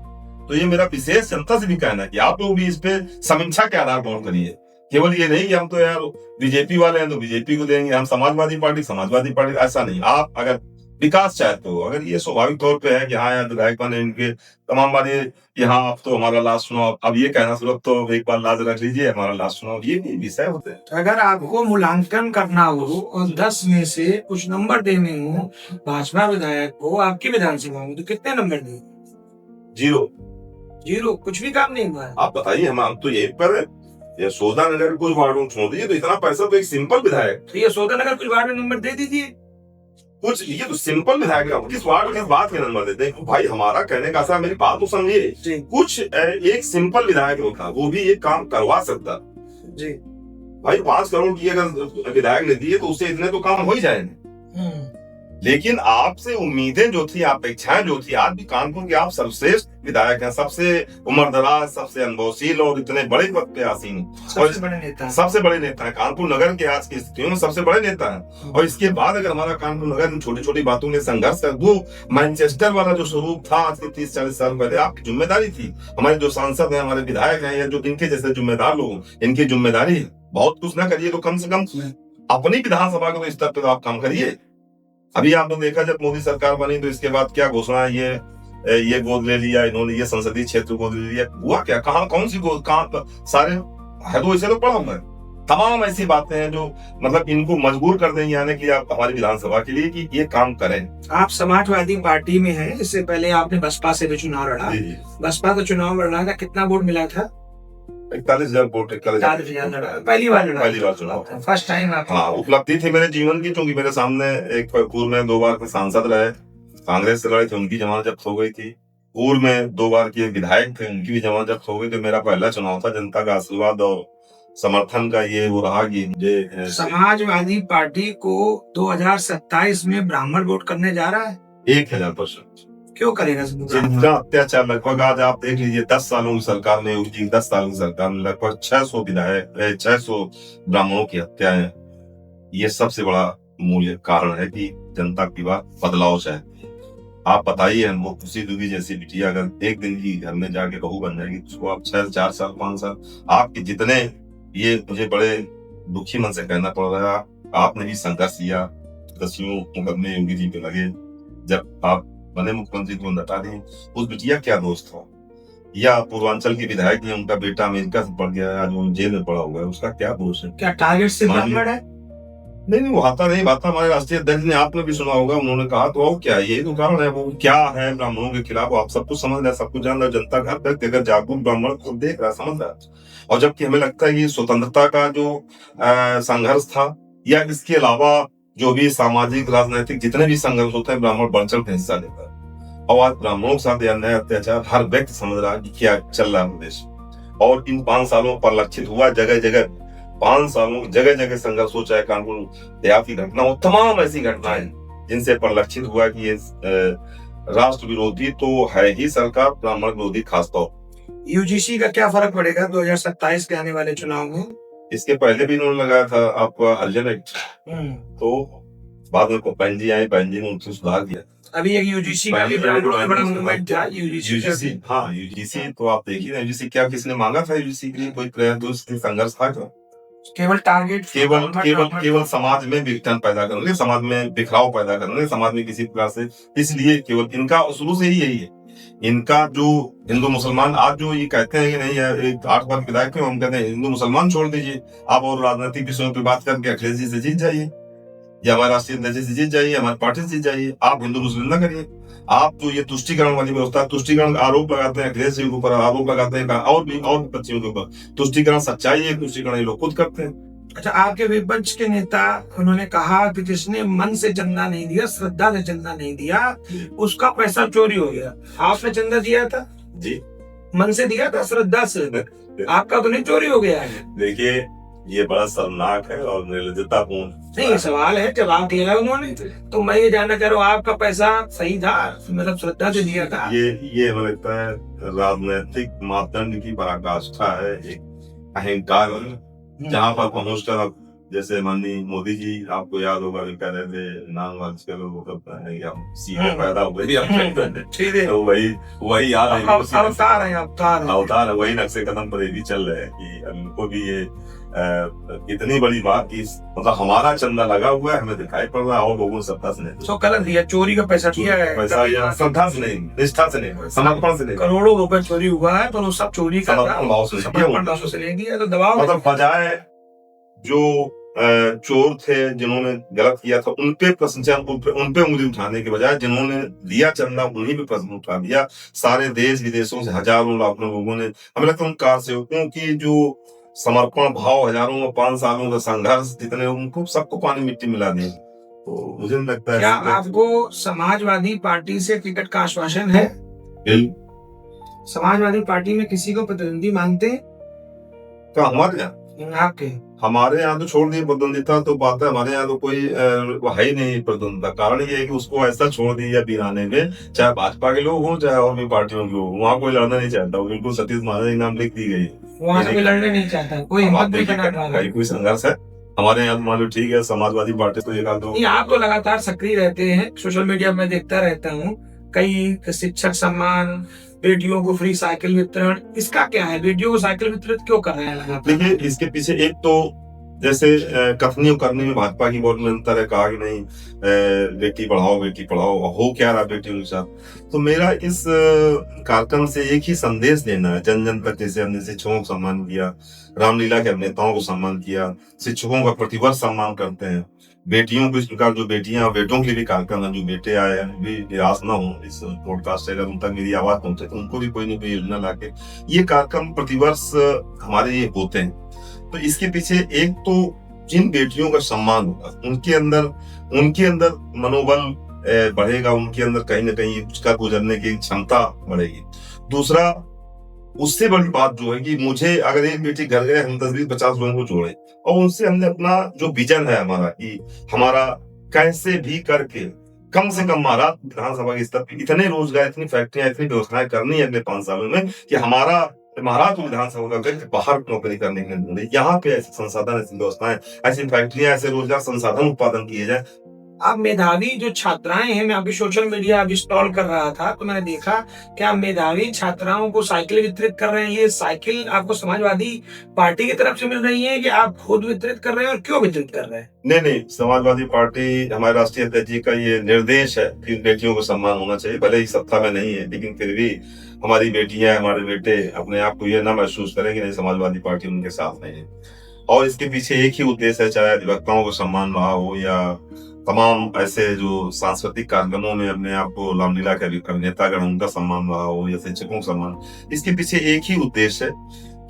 तो ये मेरा विशेष जनता से भी कहना है कि आप लोग भी इस पे समीक्षा के आधार पर करिए। केवल ये नहीं कि हम तो यार बीजेपी वाले हैं तो बीजेपी को देंगे, हम समाजवादी पार्टी, ऐसा नहीं। आप अगर विकास चाहते हो, अगर ये स्वाभाविक तौर पे है कि हाँ यार विधायक बने इनके तमाम बातें, यहाँ आप तो हमारा लास्ट चुनाव, अब ये कहना शुरू, तो एक बार लाज रख लीजिए हमारा लास्ट चुनाव, ये भी विषय होते हैं। अगर आपको मूल्यांकन करना हो और 10 में से कुछ नंबर देने हो भाजपा विधायक को आपकी विधानसभा में, तो कितने नंबर देंगे? 0, कुछ भी काम नहीं हुआ। आप बताइए, हम तो यही पर यशोदा नगर कुछ वार्डों छोड़ दीजिए, तो इतना पैसा तो एक सिंपल विधायक, तो यशोदा नगर कुछ वार्ड में नंबर दे दीजिए कुछ, ये तो सिंपल विधायक है, किस वार्ड किस बात के नंबर देते हैं भाई? हमारा कहने का ऐसा, मेरी बात तो समझिए, कुछ एक सिंपल विधायक होता, वो भी एक काम करवा सकता जी। भाई 5 करोड़ की अगर विधायक ने दिए तो उससे इतने तो काम हो ही जाएंगे। लेकिन आपसे उम्मीदें जो थी, अपेक्षाएं जो थी, आज भी कानपुर के आप सर्वश्रेष्ठ विधायक हैं, सबसे उम्रदराज, सबसे अनुभवशील और इतने बड़े पद पे आसीन, सबसे बड़े नेता है कानपुर नगर के आज की स्थितियों में, सबसे बड़े नेता है। और इसके बाद अगर हमारा कानपुर नगर इन छोटी छोटी बातों में संघर्ष कर, वो मैनचेस्टर वाला जो स्वरूप था आज से 30-40 साल पहले, आपकी जिम्मेदारी थी। हमारे जो सांसद हैं, हमारे विधायक हैं, या जो इनके जैसे जिम्मेदार लोग, इनकी जिम्मेदारी है। बहुत कुछ ना करिए तो कम से कम अपनी विधानसभा के स्तर पर आप काम करिए। अभी आपने देखा जब मोदी सरकार बनी तो इसके बाद क्या घोषणा, ये गोद ले लिया इन्होंने, ये संसदीय क्षेत्र गोद ले लिया, हुआ क्या? कौन सी गोद, कहाँ सारे है तो इसे तो पढ़ा मैं, तमाम ऐसी बातें हैं जो मतलब इनको मजबूर कर देंगे आने के लिए आप हमारी विधानसभा के लिए कि ये काम करें। आप समाजवादी पार्टी में हैं, इससे पहले आपने बसपा से भी चुनाव लड़ा। जी बसपा का चुनाव लड़ा था, कितना वोट मिला था? 41,000 वोट, 40,000 लड़ा। पहली बार लड़ा? पहली बार चुनाव था, फर्स्ट टाइम आप? हाँ, उपलब्धि थी मेरे जीवन की, क्योंकि मेरे सामने एक पूर्व में 2 बार के सांसद रहे, कांग्रेस से लड़े थे, उनकी जमानत जब्त हो गई थी। पूर्व में 2 बार के विधायक थे, उनकी भी जमानत जब्त हो गई। तो मेरा पहला चुनाव था, जनता का आशीर्वाद और समर्थन का ये वो रहा कि मुझे समाजवादी पार्टी को 2027 में ब्राह्मण वोट करने जा रहा है। 1000%। क्यों करेगा? जितना अत्याचार, लगभग आज आप देख लीजिए 10 सालों की सरकार में, 10 सालों की सरकार में लगभग 600 विधायक, 600 ब्राह्मणों की हत्याएं, ये सबसे बड़ा मूल कारण है कि जनता की बात बदलाव चाहती है। आप बताइए, वो खुशी दुबी जैसी बिटिया अगर एक दिन की घर में जाके बहू बन जाएगी, उसको आप 4 साल 5 साल, आपके जितने, ये मुझे बड़े दुखी मन से कहना पड़ रहा है, आपने भी संघर्ष किया, 10 मुकदमे योगी जी पे लगे, जब आप बने मुख्यमंत्री को हटा दें, उस बिटिया क्या दोस्त था? या पूर्वांचल के विधायक ने, उनका बेटा अमेरिका से पढ़ गया, आज वो जेल में पड़ा हुआ है, उसका क्या दोष है? क्या टारगेट से ब्राह्मण है? नहीं, वो आता नहीं, बात हमारे राष्ट्रीय अध्यक्ष ने, आपने भी सुना होगा, उन्होंने कहा, तो वो क्या, ये तो कारण है, वो क्या है ब्राह्मणों के खिलाफ, आप सब कुछ समझ रहे, सब कुछ जान रहे, जनता घर तक अगर जागरूक ब्राह्मण को देख रहा, समझ रहा। और जबकि हमें लगता है कि स्वतंत्रता का जो संघर्ष था, या इसके अलावा जो भी सामाजिक राजनीतिक जितने भी संघर्ष होते हैं, ब्राह्मण बढ़ चढ़ के हिस्सा लेता है। और आज ब्राह्मणों के साथ अन्याय अत्याचार हर व्यक्ति समझ रहा है कि क्या चल रहा है देश। और इन 5 सालों पर लक्षित हुआ, जगह जगह 5 सालों जगह जगह संघर्ष हो, चाहे कानपुर देहात की घटना हो, तमाम ऐसी घटनाएं जिनसे परिलक्षित हुआ कि ये राष्ट्र विरोधी तो है ही सरकार, ब्राह्मण विरोधी खासतौर। यूजीसी का क्या फर्क पड़ेगा 2027 के आने वाले चुनाव में? इसके पहले भी इन्होंने लगाया था आपका हरिजन एक्ट, तो बाद में पैंजी आई, पैंजी ने उनसे सुधार दिया। अभी एक यूजीसी का भी बड़ा मूवमेंट था। यूजीसी, हाँ, यूजीसी तो आप देखिए ना, यूजीसी क्या किसने मांगा था? यूजीसी के लिए कोई प्रयास, संघर्ष था क्या? केवल टारगेट, केवल समाज में विघटन पैदा करने, समाज में बिखराव पैदा करने, समाज में किसी प्रकार से, इसलिए केवल इनका शुरू से ही यही है। इनका जो हिंदू मुसलमान, आज जो ये कहते हैं कि नहीं, 8 बार विधायक क्यों, हम कहते हैं हिंदू मुसलमान छोड़ दीजिए आप, और राजनीतिक विषयों पर बात करके अखिलेश जी से जीत जाइए, या हमारे राष्ट्रीय अध्यक्ष से जीत जाइए, हमारी पार्टी से जीत जाइए, आप हिंदू मुस्लिम न करिए। आप तो ये तुष्टिकरण वाली व्यवस्था, तुष्टिकरण आरोप लगाते हैं, अखिलेश जी के ऊपर आरोप लगाते हैं, और भी बच्चियों के ऊपर। तुष्टिकरण सच्चाई है, तुष्टिकरण ये लोग खुद करते हैं। अच्छा, आपके विपक्ष के नेता उन्होंने कहा कि जिसने मन से चंदा नहीं दिया, श्रद्धा से चंदा नहीं दिया, उसका पैसा चोरी हो गया। आपने चंदा दिया था जी, मन से दिया था, श्रद्धा से, आपका तो नहीं चोरी हो गया है। देखिए, ये बड़ा शर्मनाक है और निर्लज्जतापूर्ण नहीं, ये सवाल है, जवाब दिया है उन्होंने, तो मैं ये जानना चाह रहा हूँ, आपका पैसा सही था, मतलब श्रद्धा से दिया था? ये हमें लगता है राजनीतिक मापदंड की पराकाष्ठा है, एक अहंकार है, जहाँ पर पहुंचकर अब जैसे माननीय मोदी जी, आपको याद होगा, कह रहे थे नाम के लोग सीधे पैदा हुए, तो वही याद है, अवतार है, वही नक्शे कदम पर ये भी चल रहे हैं कि उनको भी ये इतनी बड़ी बात की, मतलब हमारा चंदा लगा हुआ है, हमें दिखाई पड़ रहा है, और लोगों श्रद्धा से नहीं, तो गलत दिया, चोरी का पैसा दिया है, पैसा या श्रद्धा से नहीं, निष्ठा से नहीं, समर्पण से नहीं। करोड़ों रुपए चोरी हुआ है, तो वो सब चोरी का समर्पण भाव से ले दिया, तो दबाव, मतलब बजाय जो चोर थे जिन्होंने गलत किया था उन पे उंगली उठाने के बजाय जिन्होंने दिया चंदा, उन्हीं पे प्रश्न उठा दिया। सारे देश विदेशों से हजारों लाखों लोगों ने, हमें लगता है उन कारसेवकों की जो समर्पण भाव, हजारों में 5 सालों का संघर्ष, जितने उनको सबको पानी मिट्टी मिला दिया। तो मुझे लगता है, क्या आपको समाजवादी पार्टी से टिकट का आश्वासन है? समाजवादी पार्टी में किसी को प्रतिद्वंदी मानते हैं? तो हमारे यहाँ तो छोड़ दी प्रतिद्वंदिता, तो बात है, हमारे यहाँ तो कोई है ही नहीं प्रतिद्वंदिता। कारण ये है कि उसको ऐसा छोड़ दिया बीराने में, चाहे भाजपा के लोग हों चाहे और भी पार्टियों के लोग, वहाँ कोई लड़ना नहीं चाहता, बिल्कुल सतीश महाराज के नाम लिख दी गई, वहाँ से कोई लड़ने नहीं चाहता, कोई संघर्ष है हमारे यहाँ। मान लो ठीक है, समाजवादी पार्टी तो एक आध, आप तो लगातार सक्रिय रहते हैं, सोशल मीडिया में देखता रहता हूँ, कई शिक्षक सम्मान, बेटियों को फ्री साइकिल वितरण, इसका क्या है? बेटियों को साइकिल वितरित क्यों कर रहे हैं? देखिए, इसके पीछे एक तो जैसे कथनी करने में भाजपा की बहुत निरंतर है, कहा कि नहीं बेटी पढ़ाओ, हो क्या रहा बेटियों के साथ। तो मेरा इस कार्यक्रम से एक ही संदेश देना है जन जन तक। जैसे हमने शिक्षकों को सम्मान किया, रामलीला के अभिनेताओं को सम्मान किया, शिक्षकों का प्रतिवर्ष सम्मान करते हैं, बेटियों को इस प्रकार जो बेटियां बेटों के लिए भी कार्यक्रम है, जो बेटे आए हैं भी निराश ना हो इस पॉडकास्ट से, अगर उन तक मेरी आवाज पहुंचे तो उनको भी कोई ना कोई योजना लाके ये कार्यक्रम प्रतिवर्ष हमारे ये होते हैं। तो इसके पीछे एक तो जिन बेटियों का सम्मान होगा, उनके अंदर मनोबल बढ़ेगा, उनके अंदर कहीं ना कहीं उसका गुजरने की क्षमता बढ़ेगी। दूसरा, उससे बड़ी बात जो है कि मुझे अगर एक बेटी घर गए, हम 10-20-50 लोगों को जोड़े और उनसे हमने अपना जो विजन है हमारा कि हमारा कैसे भी करके कम से कम महाराष्ट्र विधानसभा के स्तर पर इतने रोजगार, इतनी फैक्ट्रियां, इतनी व्यवस्थाएं करनी है अगले 5 सालों में कि हमारा महाराष्ट्र विधानसभा का व्यक्ति बाहर नौकरी करने के लिए ढूंढे। यहाँ पे ऐसे संसाधन, ऐसी व्यवस्थाएं, ऐसी फैक्ट्रियां, ऐसे रोजगार संसाधन उत्पादन किए जाए। आप मेधावी जो छात्राएं हैं, मैं अभी सोशल मीडिया अभी स्क्रॉल कर रहा था तो मैंने देखा कि आप मेधावी छात्राओं को साइकिल वितरित कर रहे हैं। ये साइकिल आपको समाजवादी पार्टी की तरफ से मिल रही है कि आप खुद वितरित कर रहे हैं, और क्यों वितरित कर रहे हैं? नहीं, समाजवादी पार्टी, हमारे राष्ट्रीय अध्यक्ष जी का ये निर्देश है कि बेटियों को सम्मान होना चाहिए। भले ही सत्ता में नहीं है, लेकिन फिर भी हमारी बेटियां, हमारे बेटे अपने आप को ये ना महसूस करें कि नहीं समाजवादी पार्टी उनके साथ नहीं है। और इसके पीछे एक ही उद्देश्य है, चाहे अधिवक्ताओं को सम्मान रहा हो या तमाम ऐसे जो सांस्कृतिक कार्यक्रमों में अपने आप को रामलीला के अभिनेतागण उनका सम्मान रहा हो या शिक्षकों का सम्मान। इसके पीछे एक ही उद्देश्य है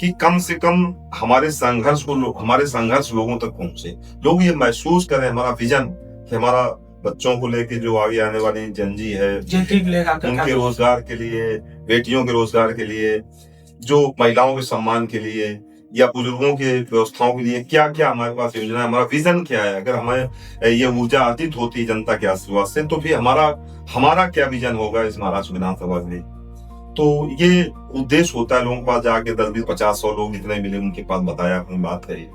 कि कम से कम हमारे संघर्ष लोगों तक पहुंचे, लोग ये महसूस करें हमारा विजन कि हमारा बच्चों को लेके जो आगे आने वाली जनजी है उनके रोजगार के लिए, बेटियों के रोजगार के लिए, जो महिलाओं के सम्मान के लिए या बुजुर्गों के व्यवस्थाओं के लिए क्या क्या हमारे पास योजना है, हमारा विजन क्या है। अगर हमें ये ऊर्जा अर्जित होती है जनता के आशीर्वाद से, तो फिर हमारा क्या विजन होगा इस महाराष्ट्र विधानसभा के लिए। तो ये उद्देश्य होता है लोगों के पास जाके 10-20-50-100 लोग जितने मिले उनके पास बताया, अपनी बात कही।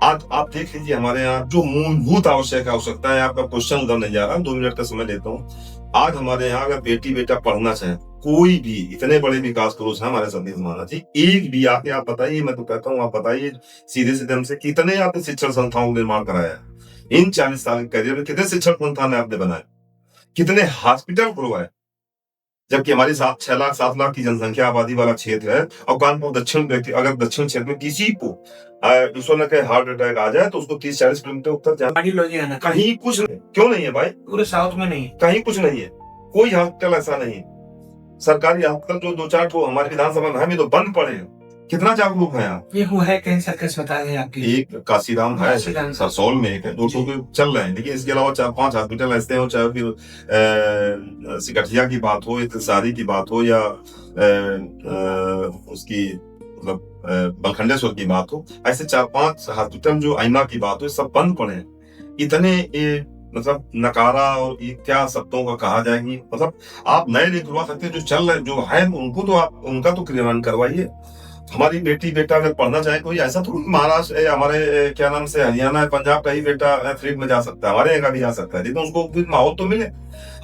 आज आप देख लीजिए हमारे यहाँ जो मूलभूत आवश्यकता है, आपका क्वेश्चन उधर नहीं जा रहा, 2 मिनट का समय लेता हूँ। आज हमारे यहाँ अगर बेटी बेटा पढ़ना चाहे, कोई भी इतने बड़े विकास पुरुष है हमारे सतीश महाराज जी, एक भी आके आप बताइए, मैं तो कहता हूँ आप बताइए सीधे सीधे हमसे, कितने आपने शिक्षण संस्थाओं का निर्माण कराया इन 40 साल के करियर में? कितने शिक्षण संस्थान आपने बनाए, कितने हॉस्पिटल खुलवाए? जबकि हमारी 6-7 लाख की जनसंख्या आबादी वाला क्षेत्र है और कानपुर दक्षिण क्षेत्र में किसी को दूसरों ने हार्ट अटैक आ जाए तो उसको 30-40 किलोमीटर उत्तर जाना, कहीं कुछ नहीं। क्यों नहीं है भाई? पूरे साउथ में नहीं, कहीं कुछ नहीं है, कोई हॉस्पिटल ऐसा नहीं है। सरकारी हॉस्पिटल जो 2-4 को हमारे विधानसभा में है, तो बंद पड़े हैं। कितना जागरूक है आप? ये है कैंसर का अस्पताल है आपके, एक काशीराम है, सरसौल में एक है, 200 के चल रहे हैं, लेकिन इसके अलावा 4-5 हॉस्पिटल ऐसे हो, चाहे फिर सिकटिया की बात हो, इत्तेसारी की बात हो या उसकी मतलब बलखंडेश्वर की बात हो, ऐसे 4-5 हॉस्पिटल जो आइमा की बात हो, सब बंद पड़े हैं। इतने मतलब नकारा और ये क्या शब्दों का कहा जाएगी, मतलब आप नए नहीं करवा सकते, जो चल रहे जो है उनको तो आप उनका तो क्रियान्वयन करवाइए। हमारी बेटी बेटा अगर पढ़ना चाहे, कोई ऐसा तो महाराष्ट्र हमारे क्या नाम से हरियाणा पंजाब का ही बेटा एथलीट में जा सकता है, हमारे यहाँ का भी जा सकता है, लेकिन उसको माहौल तो मिले।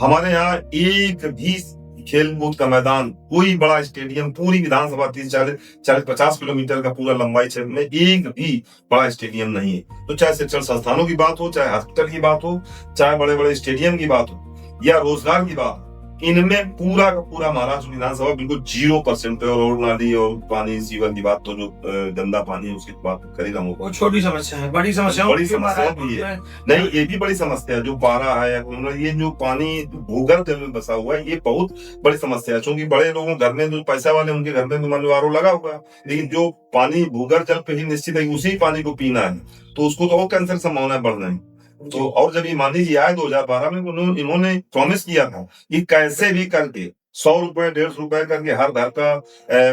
हमारे यहाँ एक भी खेल कूद का मैदान, कोई बड़ा स्टेडियम, पूरी विधानसभा 30-40-50 किलोमीटर का पूरा लंबाई क्षेत्र में एक भी बड़ा स्टेडियम नहीं है। तो चाहे शिक्षण संस्थानों की बात हो, चाहे हॉस्पिटल की बात हो, चाहे बड़े बड़े स्टेडियम की बात हो या रोजगार की बात, इनमें पूरा का पूरा महाराष्ट्र विधानसभा बिल्कुल 0% पे। और रोड नाली और पानी सीवर की बात तो जो गंदा पानी है उसकी बात कर ही रहा हूँ, छोटी समस्या है, बड़ी समस्या भी है नहीं, ये भी बड़ी समस्या है। जो पारा है, ये जो पानी भूगर्भ जल में बसा हुआ है, ये बहुत बड़ी समस्या है। क्योंकि बड़े लोगों घर में जो पैसा वाले उनके घर में आरओ लगा हुआ है, लेकिन जो पानी भूगर्भ जल पे ही निश्चित है उसी पानी को पीना है, तो उसको तो और कैंसर संभावना बढ़ रही है। तो और जब ये मान लीजिए आए 2012 में, इन्होंने प्रॉमिस किया था कि कैसे भी करके 100 रुपए 150 रुपए करके हर घर का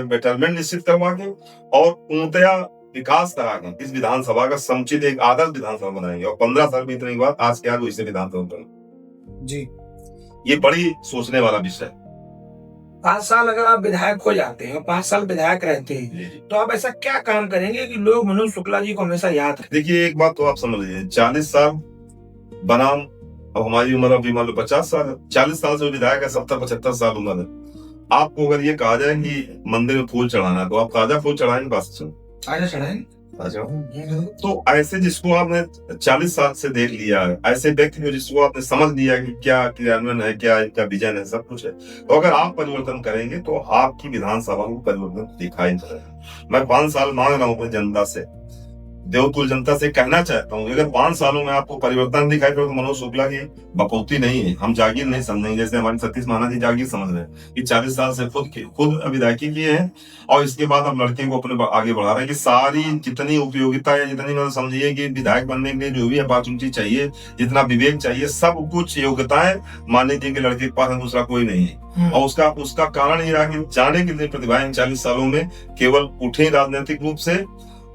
बेटरमेंट निश्चित करवा के और पूर्णतया विकास करा के इस विधानसभा का समुचित एक आदर्श विधानसभा बनाएंगे। और 15 साल बीतने के बाद आज क्या इसे विधानसभा बना जी, ये बड़ी सोचने वाला विषय। 5 साल अगर आप विधायक हो जाते हैं, 5 साल विधायक रहते हैं, तो आप ऐसा क्या काम करेंगे कि लोग मनोज शुक्ला जी को हमेशा याद रखें? देखिए एक बात तो आप समझ लीजिए, 40 साल बनाम अब हमारी उम्र अभी मान लो 50 साल है, 40 साल से विधायक है, 70-75 साल उम्र है। आपको अगर ये कहा जाए कि मंदिर में फूल चढ़ाना है, तो आप ताजा फूल चढ़ाएंगे? बस ताजा चढ़ाएंगे, अच्छा। तो ऐसे जिसको आपने 40 साल से देख लिया है, ऐसे व्यक्ति को जिसको आपने समझ लिया कि क्या क्रियान्वयन है, क्या इनका विजन है, सब कुछ है, तो अगर आप परिवर्तन करेंगे तो आपकी विधानसभा में परिवर्तन दिखाई पड़ेगा। मैं 5 साल मांग रहा हूँ अपनी जनता से, देवतुल जनता से कहना चाहता हूँ, अगर 5 सालों में आपको परिवर्तन दिखाई पड़े तो मनोज शुक्ला की बकौती नहीं है, हम जागीर नहीं समझेंगे, जैसे हमारे सतीश महाना जी जागीर समझ रहे हैं कि 40 साल से खुद विधायकी किए हैं और इसके बाद अब लड़के को अपने आगे बढ़ा रहे हैं कि सारी जितनी उपयोगिता है, जितनी मतलब समझिए कि विधायक बनने के लिए जो भी अपॉर्चुनिटी चाहिए, जितना विवेक चाहिए, सब कुछ योग्यताएं मान्य जी के लड़के के पास दूसरा कोई नहीं है। और उसका कारण ये रहा कि जाने के लिए प्रतिभाएं 40 सालों में केवल उठे राजनीतिक रूप से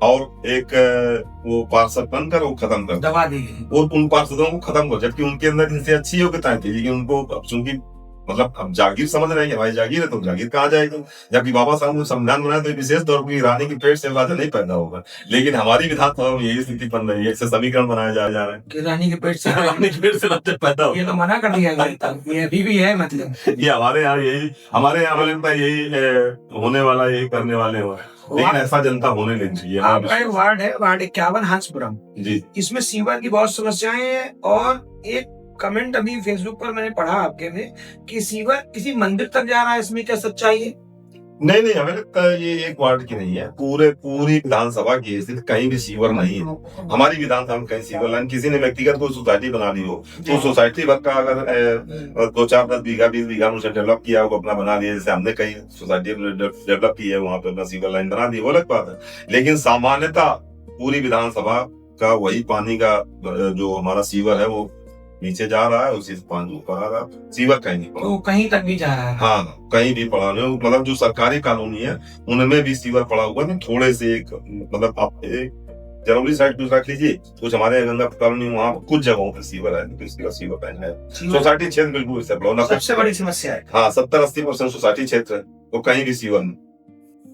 और एक वो पार्षद बनकर वो खत्म कर दबा दी और उन पार्षदों को खत्म कर, जबकि उनके अंदर इनसे अच्छी योग्यताएं थी, लेकिन उनको अब चूंकि मतलब अब जागीर समझ रहे हैं कि भाई जागीर है तो जागीर कहाँ जाएगी, जबकि बाबा साहब ने संविधान बनाया तो विशेष तौर पर रानी की पेट से राजा नहीं पैदा होगा, लेकिन हमारी विधानसभा में यही स्थिति बन रही है, समीकरण बनाया जा रहा है कि रानी के पेट से रानी की पेट से राजा पैदा हो, ये तो मना कर दिया गया था, ये अभी भी है, मतलब ये हमारे यहाँ यही होने वाला, यही करने वाले हो, लेकिन ऐसा जनता होने नहीं चाहिए। आपका एक वार्ड है, वार्ड 51 हंसपुरम जी, इसमें सीवर की बहुत समस्याएं हैं और एक कमेंट अभी फेसबुक पर मैंने पढ़ा आपके में कि सीवर किसी मंदिर तक जा रहा है, इसमें क्या सच्चाई है? नहीं, हमें लगता है ये एक वार्ड की नहीं है, पूरी विधानसभा की स्थिति, कहीं भी सीवर नहीं है। हमारी विधानसभा में कहीं सीवर लाइन, किसी ने व्यक्तिगत कोई सोसाइटी बना ली हो तो सोसाइटी भर का अगर 2-4 10 बीघा 20 बीघा उसे डेवलप किया हो, अपना बना लिया, जैसे हमने कई सोसाइटी डेवलप की है, वहां पे अपना सीवर लाइन बना दी, वो अलग बात है। लेकिन सामान्यतः पूरी विधानसभा का वही पानी का जो हमारा सीवर है वो नीचे जा रहा है, उसी से पानी ऊपर आ रहा है, सीवर कहीं नहीं पड़ा, तो कहीं तक भी जा रहा है। हाँ कहीं भी पड़ा नहीं, मतलब जो सरकारी कॉलोनी है उनमें भी सीवर पड़ा हुआ है, थोड़े से एक मतलब आप एक जरूरी साइड पे रख लीजिए, कुछ हमारे गंगा कॉलोनी वहाँ कुछ जगहों पे सीवर है, तो इसका सीवर पहना है, सोसाइटी क्षेत्र बिल्कुल इससे बड़ा सबसे बड़ी समस्या है। हाँ 70-80% सोसाइटी क्षेत्र है, तो कहीं भी सीवर नहीं।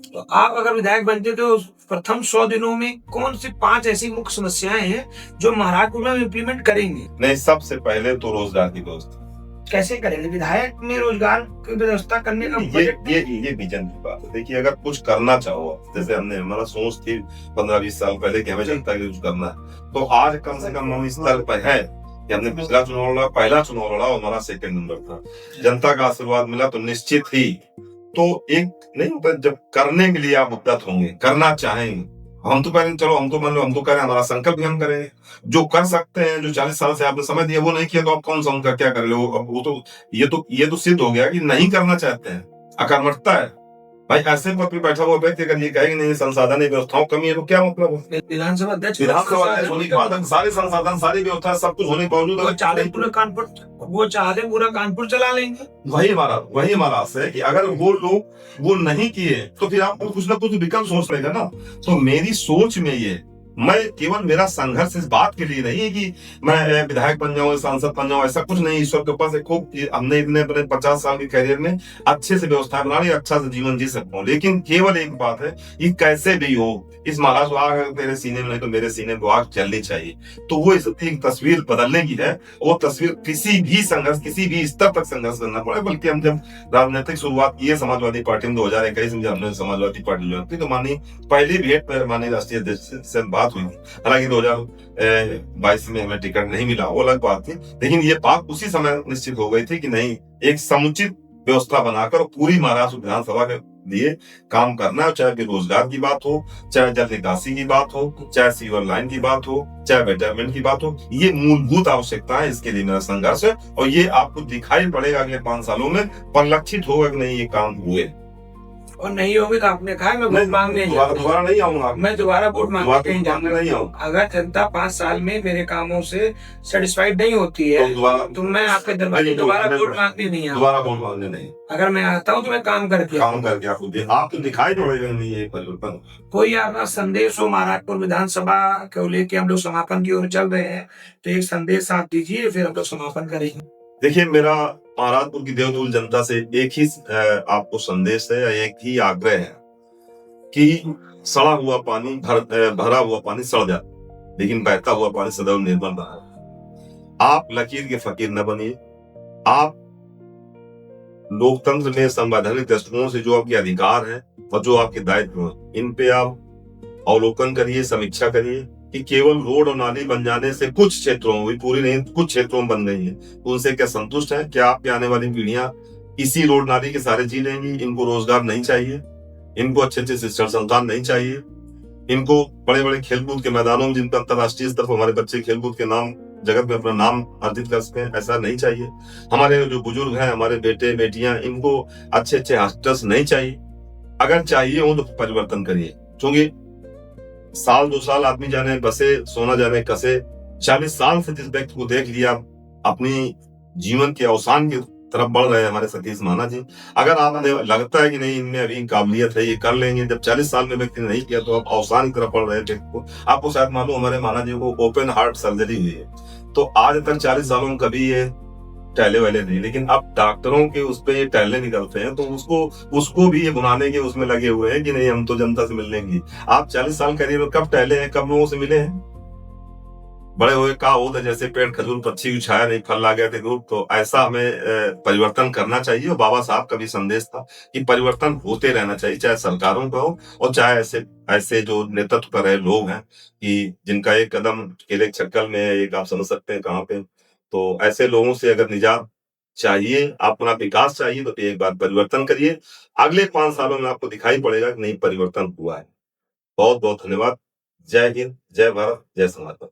तो आप अगर विधायक बनते तो प्रथम 100 दिनों में कौन सी 5 ऐसी मुख्य समस्याएं हैं जो महाराजपुर में इम्प्लीमेंट करेंगे? नहीं, सबसे पहले तो रोजगार की व्यवस्था। कैसे करेंगे? विधायक में रोजगार की व्यवस्था करने का ये विजन की बात है। देखिए अगर कुछ करना चाहो, जैसे हमने हमारा सोच थी 15-20 साल पहले कि हमें जनता के कुछ करना है, तो आज कम से कम हम इस स्तर पर है कि हमने पिछला चुनाव लड़ा, पहला चुनाव लड़ा और हमारा 2nd नंबर था, जनता का आशीर्वाद मिला तो निश्चित ही तो एक नहीं होता, जब करने के लिए आप उद्यत होंगे, करना चाहेंगे, हम तो पहले चलो हम तो मान लो हम तो करें, हमारा संकल्प भी हम करेंगे, जो कर सकते हैं, जो 40 साल से आपने समय दिया वो नहीं किया तो आप कौन सा उनका क्या कर लो, वो तो ये तो सिद्ध हो गया कि नहीं करना चाहते हैं, अकर्मठता है। भाई ऐसे पद पे बैठा हुआ व्यक्ति अगर ये कहेगा नहीं संसाधन व्यवस्थाओं कमी है तो क्या मतलब है? विधानसभा अध्यक्ष होने के बाद सारे संसाधन सारी व्यवस्था सब कुछ होने के बावजूद वो चाहते पूरा कानपुर चला लेंगे। वही हमारा आशय है कि अगर वो लोग वो नहीं किए तो फिर आपको कुछ ना कुछ विकल्प सोच लेगा ना। तो मेरी सोच में ये, मैं केवल मेरा संघर्ष इस बात के लिए नहीं है कि मैं विधायक बन जाऊं, सांसद बन जाऊं, ऐसा कुछ नहीं। ईश्वर के ऊपर से खूब हमने इतने अपने 50 साल के करियर में अच्छे से व्यवस्था बना ली, अच्छा से जीवन जी सकता हूँ, लेकिन केवल एक बात है कि कैसे भी हो इस महाराज आग तेरे सीने में नहीं तो मेरे सीने में आग चलनी चाहिए। तो वो स्थिति एक तस्वीर बदलने की है, वो तस्वीर किसी भी संघर्ष किसी भी स्तर तक संघर्ष करना पड़े। बल्कि हम जब राजनीतिक शुरुआत की है समाजवादी पार्टी में 2021 में, जब हमने समाजवादी पार्टी ज्वाइन की तो माननीय पहली भेंट पर माननीय राष्ट्रीय अध्यक्ष से बात हुई, हालांकि 2022 में हमें टिकट नहीं मिला, वो अलग बात थी, लेकिन ये बात उसी समय निश्चित हो गई थी कि नहीं एक समुचित व्यवस्था बनाकर पूरी महाराष्ट्र विधानसभा के लिए काम करना है, चाहे रोजगार की बात हो, चाहे जल निकासी की बात हो, चाहे सीवर लाइन की बात हो, चाहे बेटरमेंट की बात हो, ये मूलभूत आवश्यकता है। इसके लिए मेरा संघर्ष है और ये आपको दिखाई पड़ेगा अगले 5 सालों में परिलक्षित होगा कि नहीं ये काम हुए। और नहीं होगी तो आपने कहा मैं वोट मांगने दोबारा नहीं आऊंगा, मैं दोबारा वोट मांगने कहीं जाऊंगा नहीं आऊंगा। अगर जनता 5 साल में मेरे कामों से सेटिस्फाइड नहीं होती है तो मैं आपके दरबार दोबारा वोट मांगने नहीं आऊंगा। दोबारा वोट मांगने नहीं, अगर मैं आता हूँ तो मैं काम करके आपको दिखाई पड़ेगा नहीं ये परिवर्तन। कोई आपका संदेश हो महाराजपुर विधानसभा को लेके, हम लोग समापन की ओर चल रहे हैं, तो एक संदेश आप दीजिए फिर हम लोग समापन करेंगे। देखिए मेरा महाराजपुर की देवतुल जनता से एक ही आपको संदेश है या एक ही आग्रह है कि सड़ा हुआ पानी भरा हुआ पानी सड़ जाता, लेकिन बहता हुआ पानी सदैव निर्मल रहा। आप लकीर के फकीर न बनिए। आप लोकतंत्र में संवैधानिक दृष्टिकोण से जो आपके अधिकार हैं और जो आपके दायित्व हैं इन पे आप अवलोकन करिए, समीक्षा करिए कि केवल रोड और नाली बन जाने से कुछ क्षेत्रों में, भी पूरी नहीं, कुछ क्षेत्रों में बन गई है, तो उनसे क्या संतुष्ट है? क्या आपकी आने वाली पीढ़ियां इसी रोड नाली के सहारे जी लेंगी? इनको रोजगार नहीं चाहिए, इनको अच्छे अच्छे शिक्षण संस्थान नहीं चाहिए, इनको बड़े बड़े खेलकूद के मैदानों में, जिन पर अंतर्राष्ट्रीय स्तर पर हमारे बच्चे खेलकूद के नाम जगत में अपना नाम अर्जित कर सके, ऐसा नहीं चाहिए। हमारे जो बुजुर्ग हैं, हमारे बेटे बेटियां, इनको अच्छे अच्छे हॉस्पिटल्स नहीं चाहिए। अगर चाहिए हो तो परिवर्तन करिए, क्योंकि साल 2 साल आदमी जाने बसे, सोना जाने कसे, 40 साल से जिस व्यक्ति को देख लिया अपनी जीवन के अवसान की तरफ बढ़ रहे हैं हमारे सतीश महाना जी, अगर आपने लगता है कि नहीं इनमें अभी काबिलियत है, ये कर लेंगे, जब 40 साल में व्यक्ति ने नहीं किया तो आप अवसान की तरफ बढ़ रहे थे। आपको शायद मालूम, हमारे महाना जी को ओपन हार्ट सर्जरी हुई है, तो आज तक 40 सालों में कभी ये टहले वाले नहीं, लेकिन अब डॉक्टरों के उस पे ये टहले निकलते हैं, तो उसको भी ये बुलाने के उसमें लगे हुए हैं कि नहीं हम तो जनता से मिल लेंगे। आप 40 साल करियर में कब टहले हैं, कब लोगों से मिले हैं? बड़े हुए का होता जैसे पेड़ खजूर पक्षी की छाया नहीं, फल ला गए थे धूप। तो ऐसा हमें परिवर्तन करना चाहिए। और बाबा साहब का भी संदेश था कि परिवर्तन होते रहना चाहिए, चाहे सरकारों का हो और चाहे ऐसे ऐसे जो नेतृत्व कर रहे लोग हैं कि जिनका एक कदम केले के शक्ल में है, एक आप समझ सकते हैं कहाँ पे। तो ऐसे लोगों से अगर निजात चाहिए, अपना विकास चाहिए, तो एक बार परिवर्तन करिए। अगले 5 सालों में आपको दिखाई पड़ेगा कि नहीं परिवर्तन हुआ है। बहुत बहुत धन्यवाद। जय हिंद, जय भारत, जय समाज।